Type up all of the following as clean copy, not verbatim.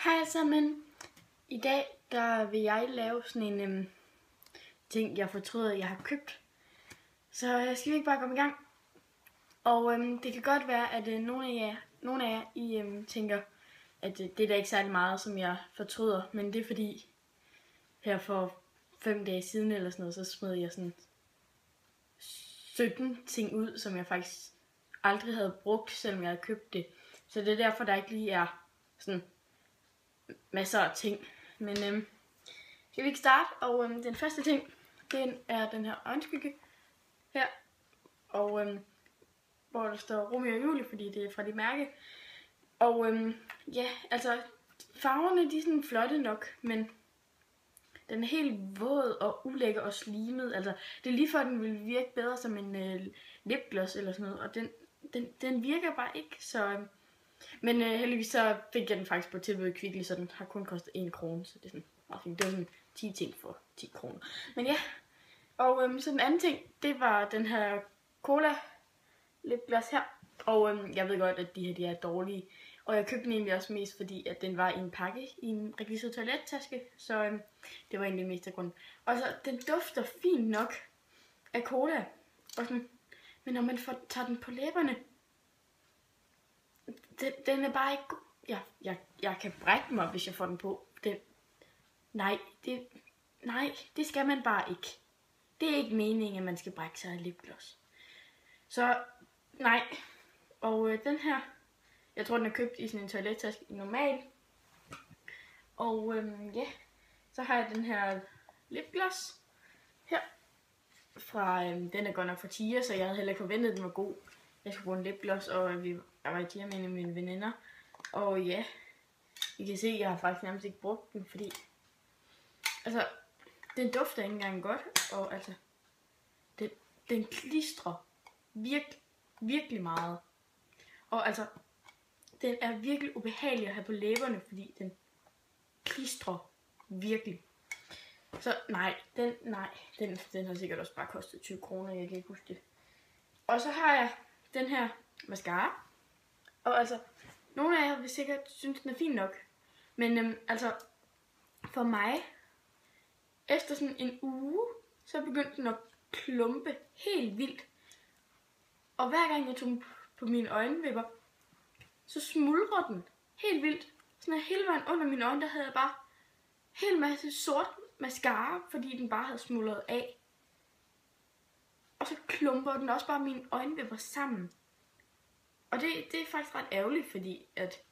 Hej alle sammen. I dag der vil jeg lave sådan en ting, jeg fortryder, jeg har købt. Så skal vi ikke bare komme i gang? Og det kan godt være, at nogle af jer I tænker, at det er da ikke særlig meget, som jeg fortryder. Men det er fordi, her for 5 dage siden eller sådan noget, så smed jeg sådan 17 ting ud, som jeg faktisk aldrig havde brugt, selvom jeg havde købt det. Så det er derfor, der ikke lige er sådan masser af ting. Men skal vi ikke starte? Og den første ting, den er den her øjenskygge her. Og hvor der står Romeo og Julie, fordi det er fra de mærke. Og ja, altså farverne de er sådan flotte nok, men den er helt våd og ulækker og slimet. Altså det er lige før den vil virke bedre som en lipgloss eller sådan noget. Og den virker bare ikke, så men heldigvis så fik jeg den faktisk på tilbud i Kvickly, så den har kun kostet 1 krone, så det er sådan meget fint. Det var sådan 10 ting for 10 kroner. Men ja, og så den anden ting, det var den her Cola lipgloss her. Og jeg ved godt, at de her de er dårlige. Og jeg købte den egentlig også mest, fordi at den var i en pakke i en rigtig sød toilettaske. Så det var egentlig mest af grunden. Og så den dufter fint nok af cola. Og sådan, men når man tager den på læberne, den er bare ikke god. Jeg kan brække mig, hvis jeg får den på. Nej, det skal man bare ikke. Det er ikke meningen, at man skal brække sig af lipgloss. Så nej. Og den her, jeg tror den er købt i sådan en toilettaske normal. Og ja, så har jeg den her lipgloss her. Fra, den er godt nok fra Tia, så jeg havde heller ikke forventet, at den var god. Jeg skulle bruge en lipgloss, og jeg var i Tia med en af mine veninder. Og ja, I kan se, at jeg har faktisk nærmest ikke brugt den, fordi altså, den dufter ikke engang godt, og altså, den klistrer virkelig meget. Og altså, den er virkelig ubehagelig at have på læberne, fordi den klistrer virkelig. Så nej, den har sikkert også bare kostet 20 kroner, jeg kan ikke huske det. Og så har jeg den her mascara. Og altså, nogle af jer vil sikkert synes, den er fin nok. Men altså, for mig, efter sådan en uge, så begyndte den at klumpe helt vildt. Og hver gang jeg tog den på mine øjenvipper, så smuldrer den helt vildt. Sådan hele vejen under mine øjne, der havde jeg bare helt masse sort mascara, fordi den bare havde smuldret af. Og så klumper den også bare mine øjenvipper sammen. Og det er faktisk ret ærgerligt, fordi at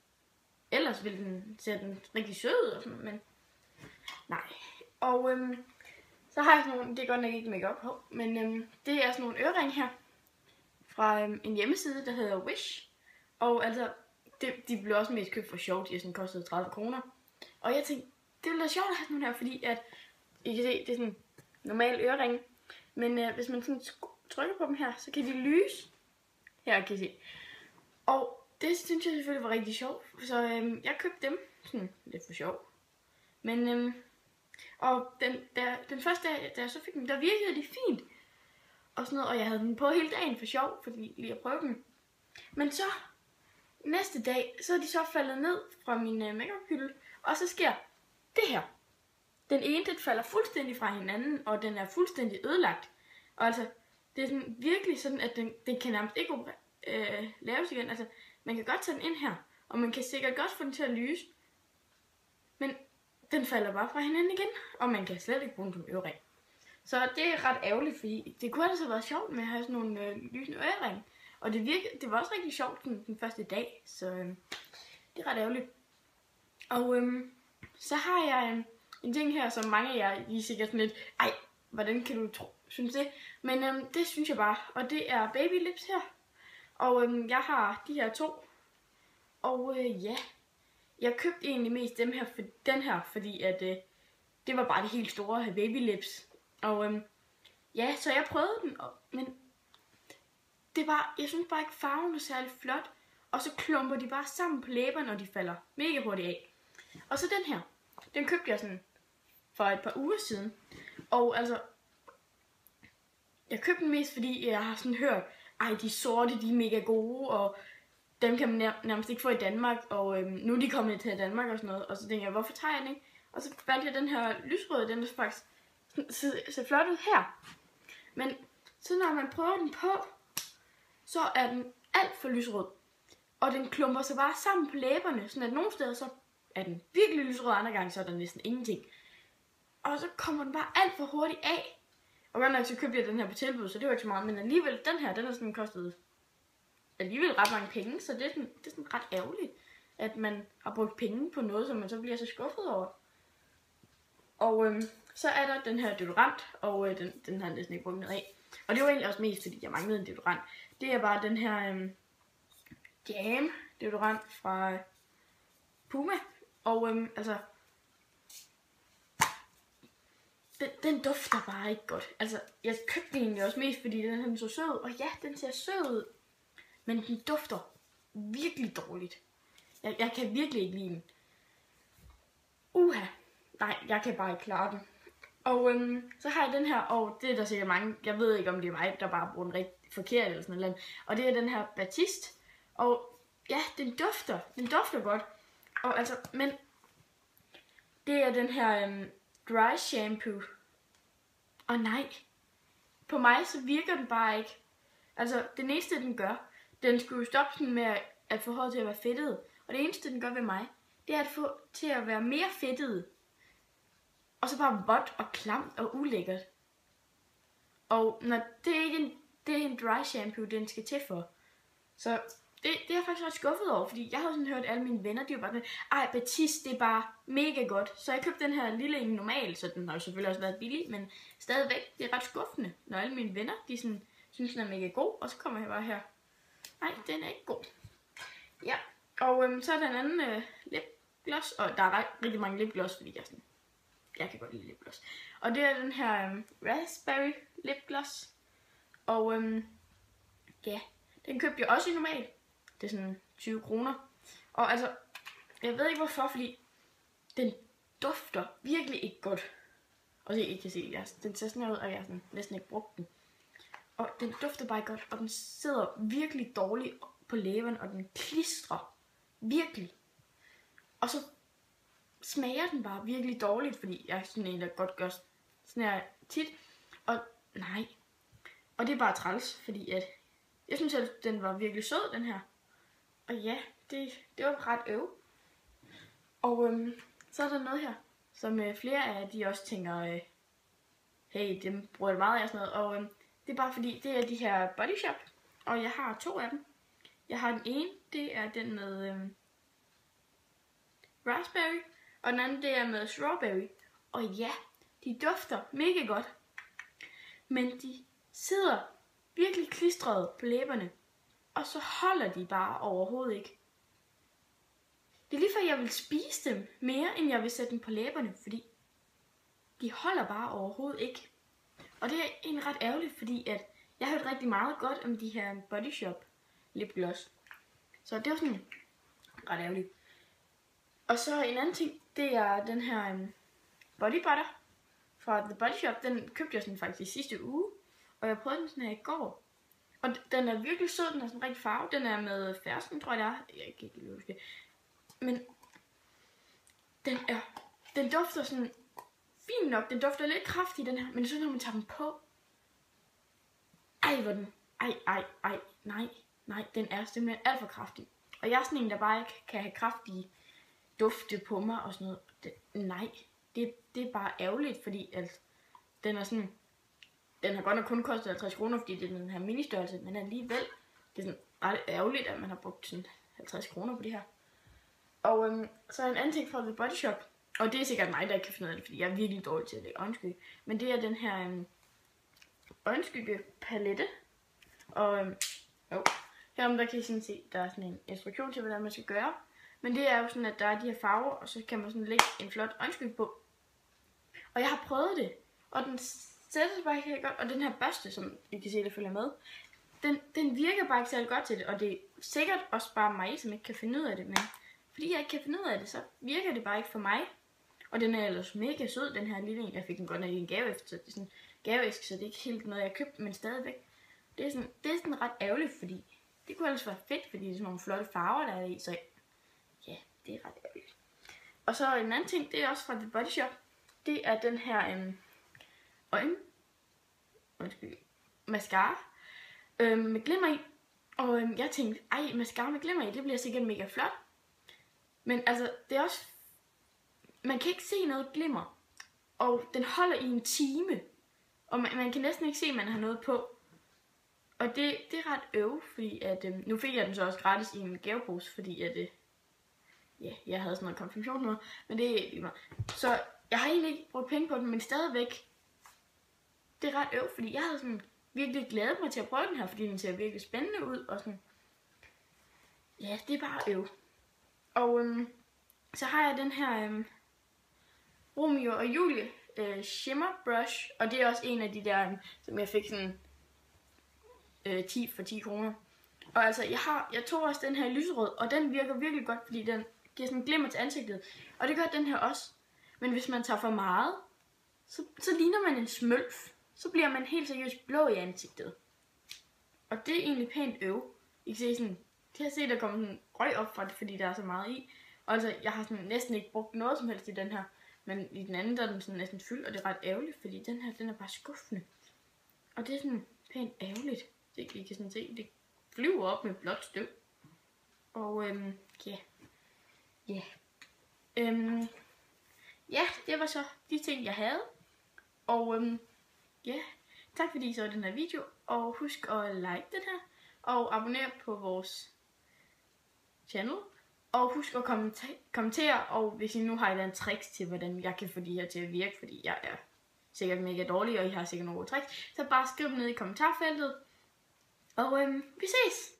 ellers ville ser den rigtig sød ud og sådan, men nej. Og så har jeg sådan nogle, det er godt nok ikke make-up på, men det er sådan nogle øreringe her fra en hjemmeside, der hedder Wish. Og altså, de blev også mest købt for sjovt, de sådan kostede 30 kroner. Og jeg tænkte, det ville være sjovt at have sådan nogle her, fordi at I kan se, det er sådan en normal ørering. Men hvis man sådan trykker på dem her, så kan de lyse. Her kan I se. Og det synes jeg selvfølgelig var rigtig sjovt. Så jeg købte dem sådan lidt for sjov. Men og den første dag, da jeg så fik dem, der virkede de fint. Og sådan noget, og jeg havde den på hele dagen for sjov, fordi lige at prøve dem. Men så næste dag, så er de så faldet ned fra min make-up-hylde. Og så sker det her. Den ene, den falder fuldstændig fra hinanden, og den er fuldstændig ødelagt. Og altså, det er sådan, virkelig sådan, at den kan nærmest ikke laves igen. Altså, man kan godt tage den ind her, og man kan sikkert godt få den til at lyse. Men den falder bare fra hinanden igen, og man kan slet ikke bruge den som ørering. Så det er ret ærgerligt, fordi det kunne altså være sjovt med at have sådan nogle lysende øreringe. Og det var også rigtig sjovt den første dag, så det er ret ærgerligt. Og så har jeg en ting her, som mange af jer I er sikkert sådan lidt, ej, hvordan kan du synes det? Men det synes jeg bare, og det er baby lips her. Og jeg har de her 2. Og ja, jeg købte egentlig mest den her, fordi at det var bare det helt store af baby lips. Og ja, så jeg prøvede den, men jeg synes bare ikke farven er særlig flot. Og så klumper de bare sammen på læberne, og de falder mega hurtigt af. Og så den her, den købte jeg sådan for et par uger siden. Og altså, jeg købte den mest, fordi jeg har sådan hørt, ej, de sorte, de er mega gode, og dem kan man nærmest ikke få i Danmark, og nu er de kommet til Danmark og sådan noget, og så tænker jeg, hvorfor tager jeg den ikke? Og så valgte jeg den her lysrøde, den er faktisk ser flot ud her. Men så når man prøver den på, så er den alt for lysrød. Og den klumper sig bare sammen på læberne, sådan at nogle steder så er den virkelig lysrød, andre gange så er der næsten ingenting. Og så kommer den bare alt for hurtigt af. Og godt nok så købte jeg den her på tilbud, så det var ikke så meget, men alligevel den her, den er sådan kostet alligevel ret mange penge, så det er sådan ret ærgerligt, at man har brugt penge på noget, som man så bliver så skuffet over. Og så er der den her deodorant, og den har jeg næsten ikke brugt noget af. Og det var egentlig også mest, fordi jeg manglede en deodorant. Det er bare den her Jam deodorant fra Puma. Og altså, den dufter bare ikke godt. Altså, jeg købte den egentlig også mest, fordi den så sød ud. Og ja, den ser sød ud. Men den dufter virkelig dårligt. Jeg kan virkelig ikke lide den. Nej, jeg kan bare ikke klare den. Og så har jeg den her, og det er der sikkert mange, jeg ved ikke om det er mig, der bare bruger den rigtig forkert eller sådan noget. Og det er den her Batiste. Og ja, den dufter godt. Og altså, men det er den her dry shampoo. Og nej, på mig så virker den bare ikke. Altså, det eneste den gør, den skulle jo stoppe sådan med at få håret til at være fedtet. Og det eneste den gør ved mig, det er at få til at være mere fedtet. Og så bare vådt og klamt og ulækkert. Og når det er ikke det er en dry shampoo, den skal til for. Så det er jeg faktisk ret skuffet over, fordi jeg har sådan hørt alle mine venner, de var bare sådan, ej, Batiste, det er bare mega godt. Så jeg købte den her lille en normal, så den har jo selvfølgelig også været billig, men stadigvæk, det er ret skuffende, når alle mine venner, de sådan, synes, den er mega god, og så kommer jeg bare her. Nej, den er ikke god. Ja, og så er der en anden lipgloss, og der er rigtig mange lipgloss, fordi jeg kan godt lide lipgloss. Og det er den her raspberry lipgloss, og ja, den købte jeg også i normal. Det er sådan 20 kroner. Og altså, jeg ved ikke hvorfor, fordi den dufter virkelig ikke godt. Og det I kan se, den ser sådan her ud, og jeg har næsten ikke brugt den. Og den dufter bare ikke godt, og den sidder virkelig dårligt på læberne, og den klistrer virkelig. Og så smager den bare virkelig dårligt, fordi jeg er sådan en, der godt gør sådan her tit. Og nej. Og det er bare træls, fordi at jeg synes, at den var virkelig sød, den her. Og ja, det var ret øv. Og så er der noget her, som flere af de også tænker, hey, dem bruger jeg meget af sådan noget. Og det er bare fordi, det er de her Body Shop, og jeg har 2 af dem. Jeg har den ene, det er den med raspberry, og den anden, det er med strawberry. Og ja, de dufter mega godt, men de sidder virkelig klistret på læberne, og så holder de bare overhovedet ikke. Det er lige før jeg vil spise dem mere, end jeg vil sætte dem på læberne, fordi de holder bare overhovedet ikke. Og det er egentlig ret ærgerligt, fordi at jeg har hørt rigtig meget godt om de her Body Shop lipgloss. Så det var sådan ret ærgerligt. Og så en anden ting, det er den her body butter fra The Body Shop. Den købte jeg sådan faktisk i sidste uge, og jeg prøvede den sådan her i går. Og den er virkelig sød, den er sådan rigtig farve. Den er med fersken, tror jeg det er. Jeg kan ikke lige huske det. Men den dufter sådan fint nok. Den dufter lidt kraftig, den her. Men så når man tager den på. Ej, hvor den. Nej, den er simpelthen alt for kraftig. Og jeg er sådan en, der bare ikke kan have kraftige dufte på mig og sådan noget. Det er bare ærgerligt, fordi at den er sådan. Den har godt nok kun kostet 50 kroner, fordi det er den her ministørrelse, men alligevel, det er sådan ret ærgerligt, at man har brugt sådan 50 kroner på det her. Og så er en anden ting fra The Body Shop, og det er sikkert mig, der ikke kan finde ud af det, fordi jeg er virkelig dårlig til at lægge øjenskygge. Men det er den her øjenskyggepalette, og herom der kan I sådan se, der er sådan en instruktion til, hvordan man skal gøre. Men det er jo sådan, at der er de her farver, og så kan man sådan lægge en flot øjenskygge på. Og jeg har prøvet det, og den sætter sig bare ikke helt godt, og den her børste, som I kan se, der følger med, den virker bare ikke særlig godt til det, og det er sikkert også bare mig, som ikke kan finde ud af det, men fordi jeg ikke kan finde ud af det, så virker det bare ikke for mig. Og den er ellers mega sød, den her lille en. Jeg fik den godt nok i en gaveæske, så det er sådan gaveæske, så det er ikke helt noget, jeg købte, men stadigvæk. Det er sådan ret ærgerligt, fordi det kunne ellers være fedt, fordi det er sådan nogle flotte farver, der er i, så ja, det er ret ærgerligt. Og så en anden ting, det er også fra The Body Shop. Det er den her mascara med glimmer i. Og jeg tænkte, ej, mascara med glimmer i, det bliver sikkert mega flot. Men altså, det er også, man kan ikke se noget glimmer. Og den holder i en time. Og man kan næsten ikke se, at man har noget på. Og det er ret fordi at, nu fik jeg den så også gratis i en gavepose, fordi at, jeg havde sådan noget konfirmation, men det er ikke meget. Så jeg har egentlig ikke brugt penge på den, men stadigvæk, det er ret fordi jeg havde sådan virkelig glædet mig til at prøve den her, fordi den ser virkelig spændende ud, og sådan, ja, det er bare Og så har jeg den her Romeo og Julie Shimmer Brush, og det er også en af de der, som jeg fik sådan 10 for 10 kroner. Og altså, jeg tog også den her lyserød, og den virker virkelig godt, fordi den giver sådan glimmer til ansigtet. Og det gør den her også. Men hvis man tager for meget, så ligner man en smølf. Så bliver man helt seriøst blå i ansigtet. Og det er egentlig pænt I kan se sådan, det har set, der kommer sådan røg op fra det, fordi der er så meget i. Og altså, jeg har sådan næsten ikke brugt noget som helst i den her. Men i den anden, der er den sådan næsten fyldt, og det er ret ærgerligt, fordi den her, den er bare skuffende. Og det er sådan pænt ærgerligt. Det I kan sådan se, det flyver op med blåt støv. Og det var så de ting, jeg havde. Og tak fordi I så den her video. Og husk at like den her. Og abonnere på vores channel. Og husk at kommentere. Og hvis I nu har et eller andet tricks til, hvordan jeg kan få de her til at virke. Fordi jeg er sikkert mega dårlig, og I har sikkert nogle tricks. Så bare skriv dem ned i kommentarfeltet. Og vi ses!